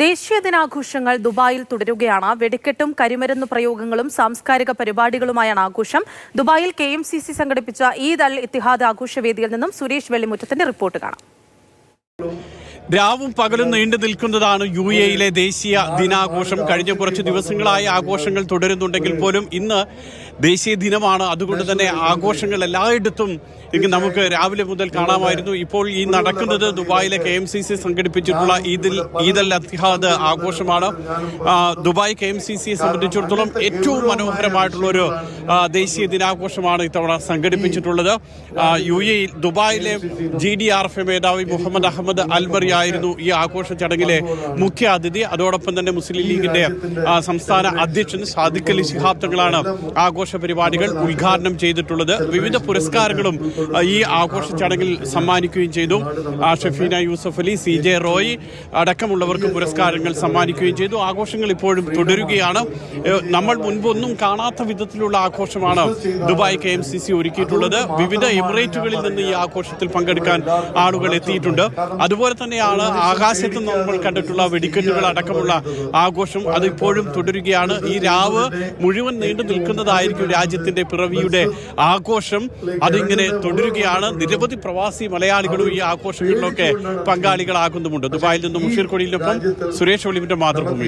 ദേശീയ ദിനാഘോഷങ്ങൾ ദുബായിൽ തുടരുകയാണ്. വെടിക്കെട്ടും കരിമരുന്ന് പ്രയോഗങ്ങളും സാംസ്കാരിക പരിപാടികളുമായാണ് ആഘോഷം. ദുബായിൽ KMCC സംഘടിപ്പിച്ച ഈദ് അൽ ഇത്തിഹാദ് ആഘോഷവേദിയിൽ നിന്നും സുരേഷ് വെള്ളിമുറ്റത്തിന്റെ റിപ്പോർട്ട് കാണാം. രാവും പകലും നീണ്ടു നിൽക്കുന്നതാണ് UAE ദേശീയ ദിനാഘോഷം. കഴിഞ്ഞ കുറച്ച് ദിവസങ്ങളായി ആഘോഷങ്ങൾ തുടരുന്നുണ്ടെങ്കിൽ പോലും ഇന്ന് ദേശീയ ദിനമാണ്. അതുകൊണ്ട് തന്നെ ആഘോഷങ്ങൾ എല്ലായിടത്തും നമുക്ക് രാവിലെ മുതൽ കാണാമായിരുന്നു. ഇപ്പോൾ ഈ നടക്കുന്നത് ദുബായിലെ KMCC സംഘടിപ്പിച്ചിട്ടുള്ള ഈദ് അൽ ഇത്തിഹാദ് ആഘോഷമാണ്. ദുബായ് KMCCയെ സംബന്ധിച്ചിടത്തോളം ഏറ്റവും മനോഹരമായിട്ടുള്ള ഒരു ദേശീയ ദിനാഘോഷമാണ് ഇത്തവണ സംഘടിപ്പിച്ചിട്ടുള്ളത്. UAE ദുബായിലെ GDRF മേധാവി മുഹമ്മദ് അഹമ്മദ് അൽബറി ആയിരുന്നു ഈ ആഘോഷ ചടങ്ങിലെ മുഖ്യ അതിഥി. അതോടൊപ്പം തന്നെ മുസ്ലിം ലീഗിന്റെ സംസ്ഥാന അധ്യക്ഷൻ സാദിഖ് അലി ശിഹാബ് തങ്ങളാണ് ആഘോഷ പരിപാടികൾ ഉദ്ഘാടനം ചെയ്തിട്ടുള്ളത്. വിവിധ പുരസ്കാരങ്ങളും ഈ ആഘോഷ ചടങ്ങിൽ സമ്മാനിക്കുകയും ചെയ്തു. ഷഫീന യൂസഫ് അലി, CJ റോയ് അടക്കമുള്ളവർക്ക് പുരസ്കാരങ്ങൾ സമ്മാനിക്കുകയും ചെയ്തു. ആഘോഷങ്ങൾ ഇപ്പോഴും തുടരുകയാണ്. നമ്മൾ മുൻപൊന്നും കാണാത്ത വിധത്തിലുള്ള ആഘോഷമാണ് ദുബായ് KMCC ഒരുക്കിയിട്ടുള്ളത്. വിവിധ എമിറേറ്റുകളിൽ നിന്ന് ഈ ആഘോഷത്തിൽ പങ്കെടുക്കാൻ ആളുകൾ എത്തിയിട്ടുണ്ട്. അതുപോലെ തന്നെയാണ് ആകാശത്ത് നമ്മൾ കണ്ടിട്ടുള്ള വെടിക്കെട്ടുകൾ അടക്കമുള്ള ആഘോഷം അത് ഇപ്പോഴും തുടരുകയാണ്. ഈ രാവ് മുഴുവൻ നീണ്ടു നിൽക്കുന്നതായിരിക്കും രാജ്യത്തിന്റെ പിറവിയുടെ ആഘോഷം. അതിങ്ങനെ തുടരുകയാണ്. നിരവധി പ്രവാസി മലയാളികളും ഈ ആഘോഷങ്ങളിലൊക്കെ പങ്കാളികളാകുന്നുമുണ്ട്. ദുബായിൽ നിന്നും മുഷീർ കൊടിയിലൊപ്പം സുരേഷ് വെള്ളിമുറ്റം, മാതൃഭൂമി.